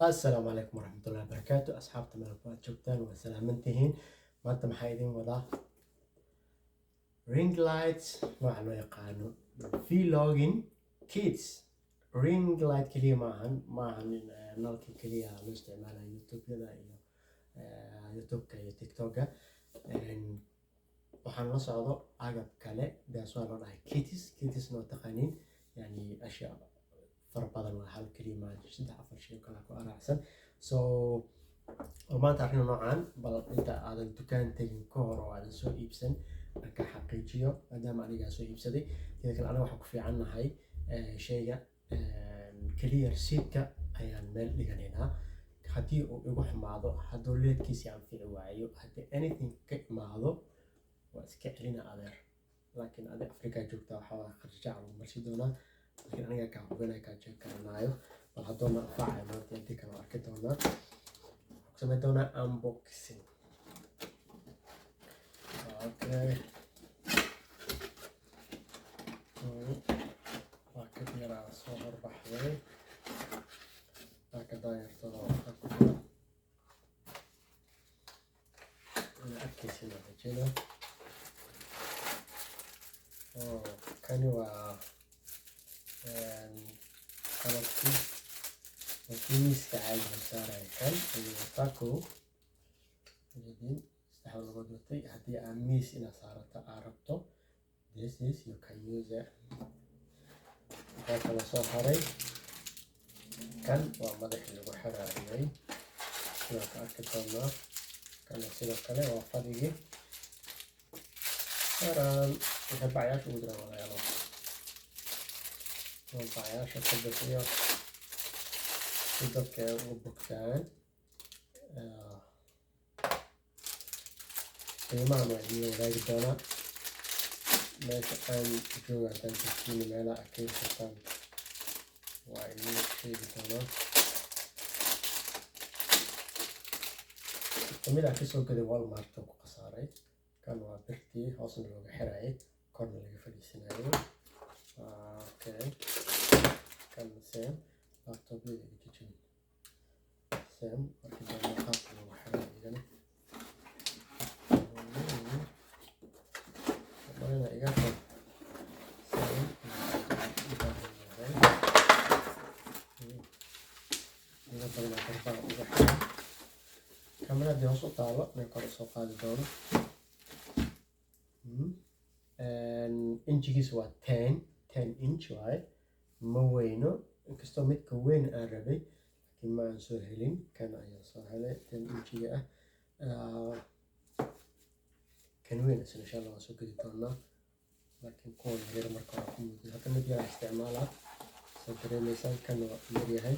السلام عليكم ورحمة الله وبركاته. أصحابتا meel baad joogtaan waa salaamantihiin. maanta maxaa idin wadaa ring lights nooca loo yaqaano vlogging kids. ring light keliya maahan nalka keliya loo isticmaalayo youtube-yada iyo youtube-ka iyo tiktok-ga. waxaan la socdo agab kale daas waa loo dhahay kids noo taqaaniin, yani ashyaa fara badan waa hal keliya maaha, 3-4 shay kala ku araacsan. so maanta arrin noocan bal inta aadan dukaan tagin ka hor oo aadan soo iibsan marka xaqiijiyo maadaama anigaa soo iibsaday. tida kale aniga waxaan ku fiicannahay shayga clear seatka ayaan meel dhiganaynaa. haddii uu igu xumaado, hadduu leedkiisii anfici waayo, haddii anything ka imaado waa iska celina adeer. laakiin adi afrika joogta waxaa waa qarjajac lagu marsi doonaa, laakiin aniga kaa hubinaya kaa jeeg garanaayo. bal haddoona anfacaya maanta intii kale arki doonaa. waxaan samayn doonaa unboxing. okay waa ka yaraa soo horbaxday ka daayartada waxaa ku jira ina arkaysiina rajayna. kani waa qalabkii miiska caadiga saaraya. kan ayuu wataa kow ujeedin saddexda lugood watay. haddii aa miis inaad saarata aa rabto this is you can use it. waxaa kala soo haray kan waa madaxii lagu xiraayay sidoo ka arki doonaa. kana sidoo kale waa fadhigii saran waxay bacyaasha ugu jiraan walaalo bacyaasha ka bixiyo si dadka ay ugu bogtaan. qiimahan waa idiin wadaagi doonaa. meesha aan jooga haddaan jirtiin meelaha aad ka heli kartaan waa idiin sheegi doonaa. kamid ah kasoo gaday walmart oo ku khasaaray. kan waa birtii hoosna looga xirayay korna laga fadhiisanayo. okay kan same laptop-yada iyo kitchen same marka dambe qaabka loogu xirayo igana marina iga qab same iga badana qarbaa uga xiray. kameradii hoos u taalo meel kor usoo qaadi doono. inchigiisu waa 10 inch waaye, ma weyno. inkastoo midka weyn aan rabay laakiin ma aan soo helin. kan ayaan soo helay 10 inchiga ah. kan weyn isna insha allah waan soo gedi doonaa, laakiin kuwan yar marka waa ku mudin. hadda mid yar isticmaalaa soo dareemaysaan. kan waa yar yahay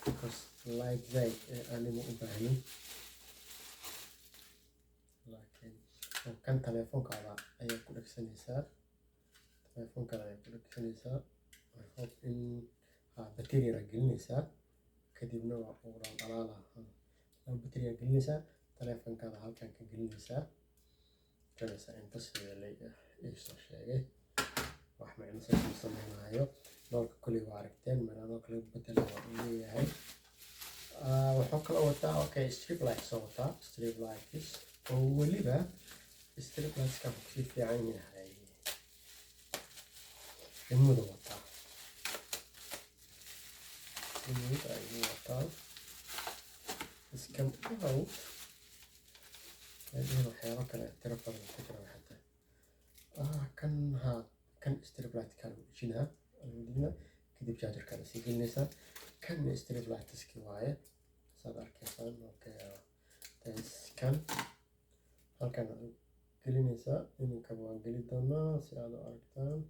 because light zaid aanima u baahnin. laakiin kan telefoonkaada ayaa ku dhegsanaysaa. I hope in bateriya gelinaysaa kadibna waa uu dhalaalaha. bateriya gelinaysaa telefoonkaada halkan ka gelinaysaa janaysa inta sideelay soo sheegay wax macno saas samaynayo. doolka kulli waa aragteen meelaha kale bedela waa uu leeyahay. wuxuu kala wataa okay strip lights oo wataa strip lights oo weliba strip lights ka ku fiican yahay remote wataa. remote ayuu wataa iskam out ayuu waxyaabo kale tiro badan ku jira xataa. kan strip light kan jina alwadiina kadib charger kale sii gelinaysaa. kan strip lights ki waaye saad arkaysaan. okay kan halkan gelinaysaa. iminka waan geli doonaa si aad u aragtaan.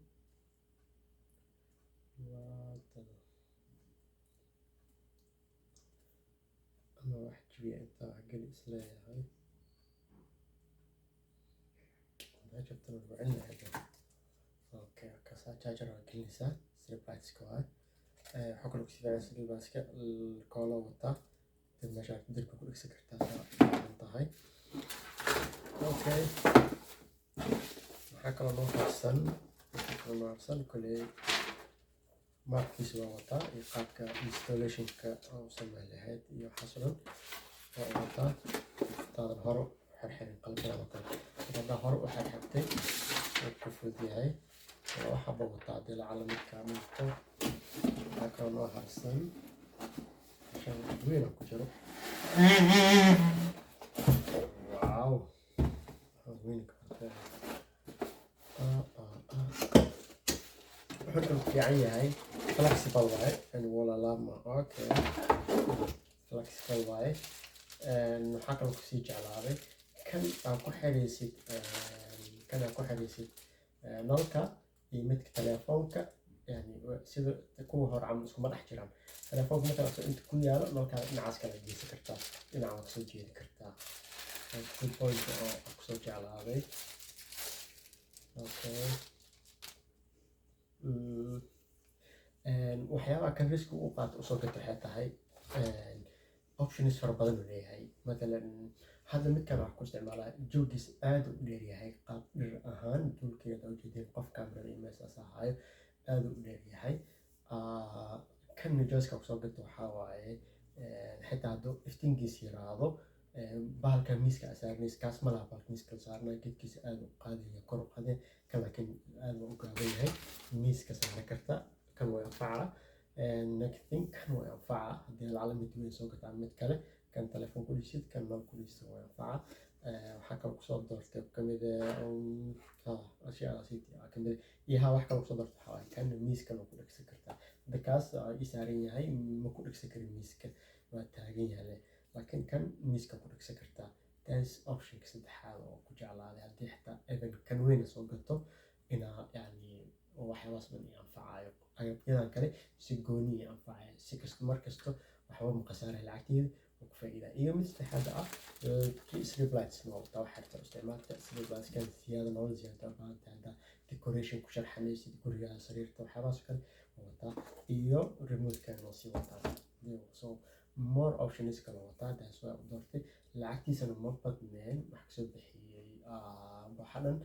ama wax jibiya intaa wax geli isleeyahay jabtan waa celinahay. okay kasaa charger waa gelinaysaa. strip lights ka waaye. waxaa kaloo kusii fiican strip lights ka koola wataa dib meesha dirka ku dhigsan kartaa saa tahay. okay maxaa kaloo noo harsan kolley markiisa waa wataa iyo qaabka installationka oo sameyn lahayd iyo xasulan waa wataa taadan hore xirxirin qalabkan oo kale hadaa hore u xirxirtay oo ku fudud yahay waxa baa wataa hadii lacala midka midko waxaa kaloo noo harsan shan weyn oo ku jiro wow weyn ka wuxuu fiican yahay flexible waaye and wala lama okay flexible waaye waxaa kaloo kusii jeclaaday kan aad ku xiraysid nalka iyo midka telefoonka yani sida kuwa hore camal iskuma dhex jiraan telefoonka markaa inta ku yaalo nalkaada dhinacaas kala geysan kartaa dhinaca waa kasoo jeedi kartaa good point oo kusoo jeclaaday okay waxyaabaha kan riski u qaato usoo gato waxay tahay options fara badan uu leeyahay matalan hadda midkan wax ku isticmaalaa joogiis aad u dheeryahay qaab dhir ahaan duulkeeda ujeedeen qof kamerada iyo meeshaas ahaayo aad u dheeryahay kan jooska kusoo gato waxaa waaye xitaa hadduu iftiinkiis yaraado bahalka miiska saarnays kaas ma laha bahalka miiska saarnaa gedkiisa aad u qaadaya kor u qaadaya kan laakiin aad u gaaban yahay miiska saara karta kan way anfaca next thing kan way anfaca haddii lacala mid weyn soo gataa mid kale kan telefoon ku dhisid kan nal ku dhisa way anfaca waxaa kaloo kusoo doortay kamid ashyaadaas kamid iyo wax kaloo kusoo doortay waxaa waaye kan miiskan oo ku dhegsan kartaa hadda kaas ii saaran yahay ma ku dhegsan karin miiska waa taagan yahay laakiin kan miiska ku dhegsan kartaa taas optionka saddexaad oo ku jeclaaday haddii xitaa even kan weyn soo gato inaa yani waxyaabaas dhan i anfacayo agabyadan kale si gooni i anfacayo si kasta markasto waxba ma khasaaray lacagteeda oo ku faa'iidaa iyo mid saddexaad ah strip lights ma wataa wax xirta isticmaalka strip lights kan siyaada nolol siyaada baahanta hadda decoration ku sharxanaysid guriga sariirta waxyaabahaas kale ma wataa iyo remote kan oo sii wataa so more options kala wataa taas waa u doortay lacagtiisana ma badneen wax kasoo bixiyey waxa dhan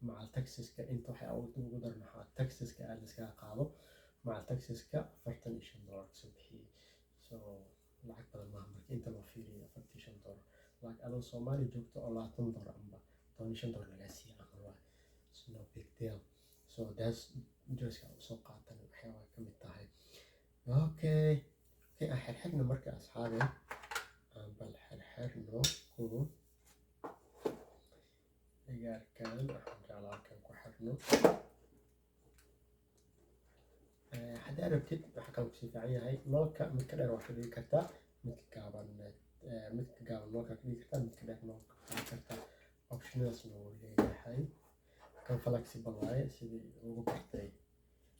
مع التكسسك انت waxay ugu darnaha taxeska aad iska qaado مع taxeska $45 soo bixiyay so lacag badan ma markii inta loo fiiriyo $45 lacag adoo Soomaali joogto oo $20 amba $15 laga siiyo ama waa it's no big deal so that's just soo qaatan waxyaabo ka mid tahay okay xirxirna marka asxaabi bal xirxirno kuwa gaarkaan waxaan jeclaa kan ku xirno haddii rabtid waxa kale kusii fiican yahay nalka midka dheer waa ka dhigi kartaa midka gaaban nalka ka dhigi kartaa midka dheer nalka ka dhigi kartaa optionadaasna wuu leeyahay kan flexible waaye sidii ugu bartay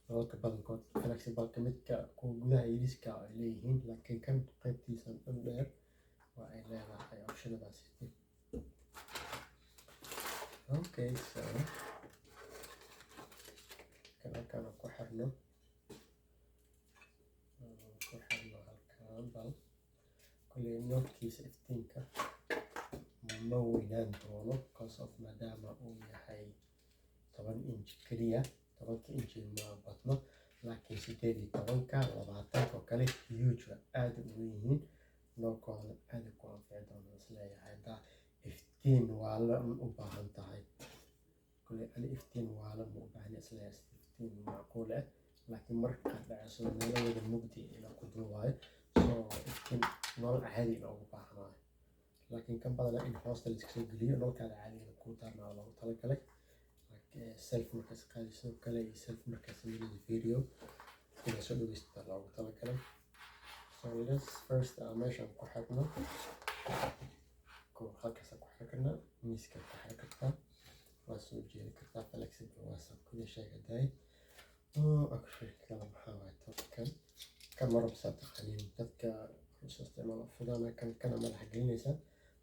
nalalka badankood flexibleka midka kuwa gudaha yariiska ay leeyihiin laakiin kan qaybtiisa dhan dheer waa ay leedahay optionadaasi okay so kan ku xirno halkaan bal kulli noodkiisa iftiinka ma weynaan doono because of maadaama uu yahay 10 inch keliya 10 inch ma badno laakiin 18 20 oo kale huge aad u weyn noolkooda aad ku anfici doona isleeyahay hadda iftiin waa la u baahan tahay kulli ani iftiin waa la u baahan isleeyahay iftiin macquul ah laakiin marka dhacayso meelaha mugdi ila ku duwaayo so iftiin nolol caadi ah ugu baahanahay laakiin kan badan in hostel iska soo geliyo nololkaada caadiga ku darnaa loogu talagalay self markaas qaadiso kale iyo self markaas sameeyay video ina soo dhaweysta loogu talagalay so let's first meeshan ku xirno halkaas ku xirna miiska ku xirka waa soo jeedi kartaa flexible waa sab ku sheegay actually kala maxaa waay kan marab saddexanin dadka soo isticmaalo fudana kan madaxa gelinaysa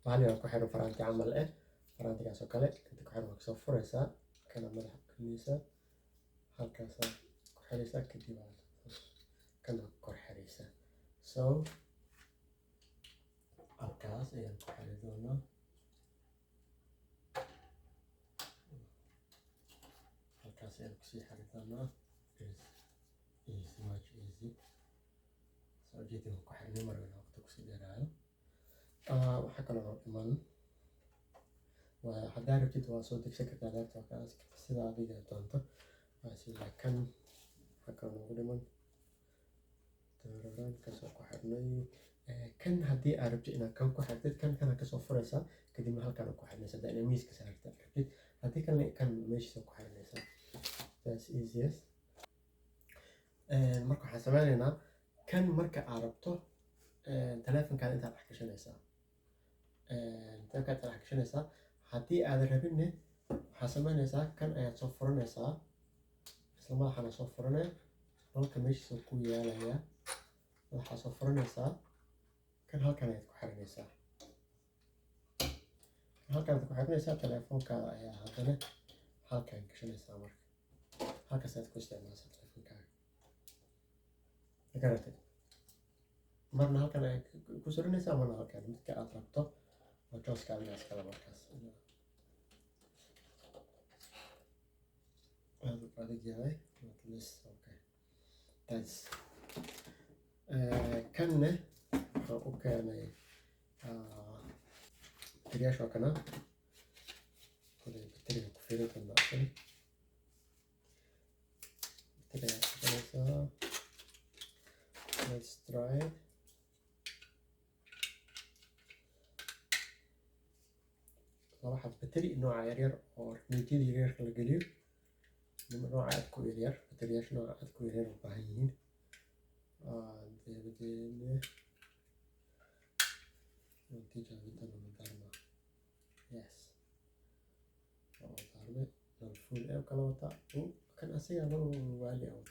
bahal yar ku xiro faraanti camal faraantigaas oo kale inta ku xiro soo furaysa kana madaxa gelinaysa halkaas ku xiraysa kadib kana kor xiraysa so halkaas ayaan ku xiri doonaa halkaas ayaan kusii xiri doonaa easy much easy soo jeedin ku xirnay marna waqti ku sii dheeraayo waxa kale oo dhiman haddaa rabtid waa soo degsan kartaa laptopkaas sida adiga doonto sida kan waxa kale noogu dhiman kasoo ku xirnay kan haddii aad rabtid inaad kan ku xirtid kana kasoo furaysaa kadibna halkan ku xirnaysaa haddaa inaad miiska saartid rabtid haddii kalena kan meeshiisa ku xirnaysaa that's easiest marka waxaan sameynaynaa kan marka aad rabto taleefankaada intaad dhex gashanaysaa taleefankaada dhex gashanaysaa haddii aadan rabinne waxaad sameynaysaa kan ayaad soo furanaysaa isla madaxana soo furanaya nalka meeshiisa ku yaalayaa madaxaa soo furanaysaa kan halkan ayaad ku xiranaysaa halkan ayaad ku xiranaysaa taleefankaada ayaa haddana halkan gashanaysaa marka halkaas ayaad ku isticmaalaysaa taleefankaaga garatay marna halkan ayaad ku suranaysaa marna halkan midka aad rabto oo jooska adiga iskale markaas aad u adag yahay at least okay that's kanne waxaan u keenay bateriyaasha kana kulay bateriga ku fiirin doona asali bateriga kufiirinaysaa let's try it laba xab bateri nooca yaryar oo remiidyada yaryarka la geliyo nooca aad ku yaryar bateriyaasha nooca aad ku yaryar u baahan yihiin dabadeedna tijaabintana ma darna yes oo darbe full ee kala wata kan asiga loo waali ah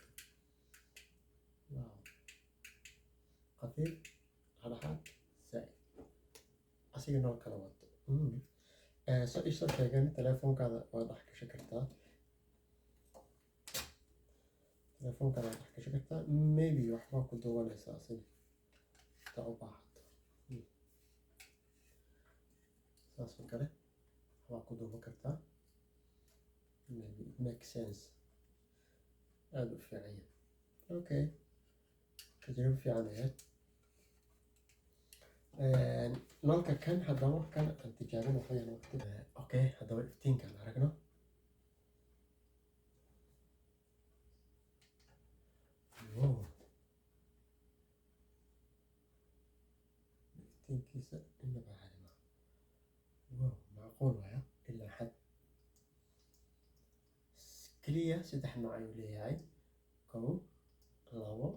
wow qafiif hadaxaad saai asiga noo kala wato so isoo sheegan taleefankaada waa dhex gashan kartaa taleefankaada waa dhex gashan kartaa maybe waxbaa ku duubanaysaa asiga intaa u baahato saas oo kale waxbaa ku duuban kartaa maybe it makes sense aad u fiican yahay okay tajribo fiican ahayd nalka kan haddaba kan aan tijaabin waxayaan waqti okay haddaba iftiinkaan aragno iftiinkiisa inaba caadi maaha macquul waya ilaa xad keliya 3 nooc ayuu leeyahay 1 2 iyo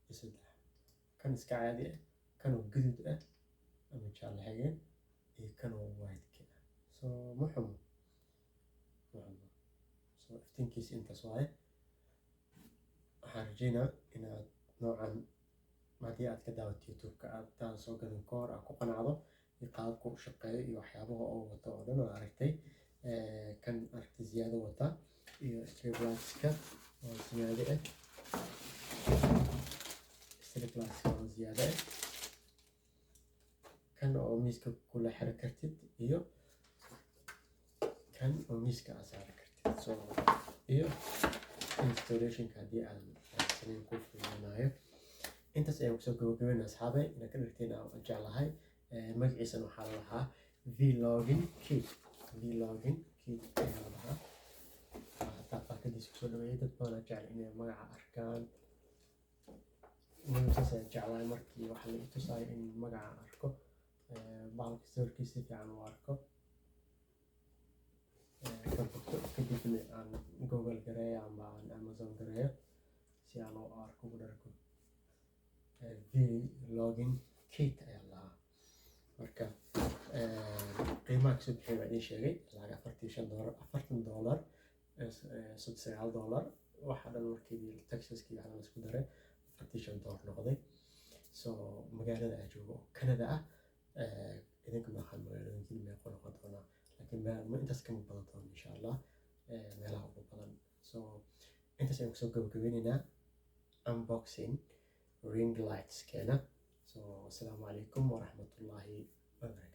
3 kan iska caadi ah kan oo guduud ah ama jaalle xigeen iyo kan oo white ah so ma xumo so iftiinkiisa intaas waaye waxaan rajeynaa inaad noocan haddii aad ka daawato youtube-ka aad soo gadan ka hor aad ku qanacdo iyo qaabka u shaqeeyo iyo waxyaabaha oo wato oo dhan oo aragtay kan aragtay ziyaado wata iyo striplightska oo ziyaado ah striplightska oo ziyaado ah kan oo miiska kula xiran kartid iyo kan oo miiska aad saaran kartid so iyo installationka haddii aan sanayn ku fududaanayo intaas ayaan kusoo gabagabeynaa asxaabay inaad ka dhigteen aan jeclahay magaciisana waxaa la lahaa vlogging kit ayaa la lahaa hataa baakadiisa kusoo dhaweeyay dad badanaa jecel inay magaca arkaan saas ayaan jeclahay markii waxa la i tusaayo in magaca arko bahalka sawirkiisa si fiican u arko kadibna aan google gareeyo ama aan amazon gareeyo si aan u arko ugu dharko vlogging kit ayaa lahaa marka qiimaha kasoo bixiyay baa idiin sheegay lacag $45 $39 waxa dhan markii taxaskii waxaa la isku daray $45 noqday so magaalada aan joogo oo Canada ah idinka maahan magaalooyinkiina meeqo noqon doonaa laakiin ma intaas kama badan doono insha allah meelaha ugu badan so intaas ayaan kusoo gabagabeynaynaa unboxing ring lights keena so assalaamu calaykum waraxmatullaahi wabarakaatu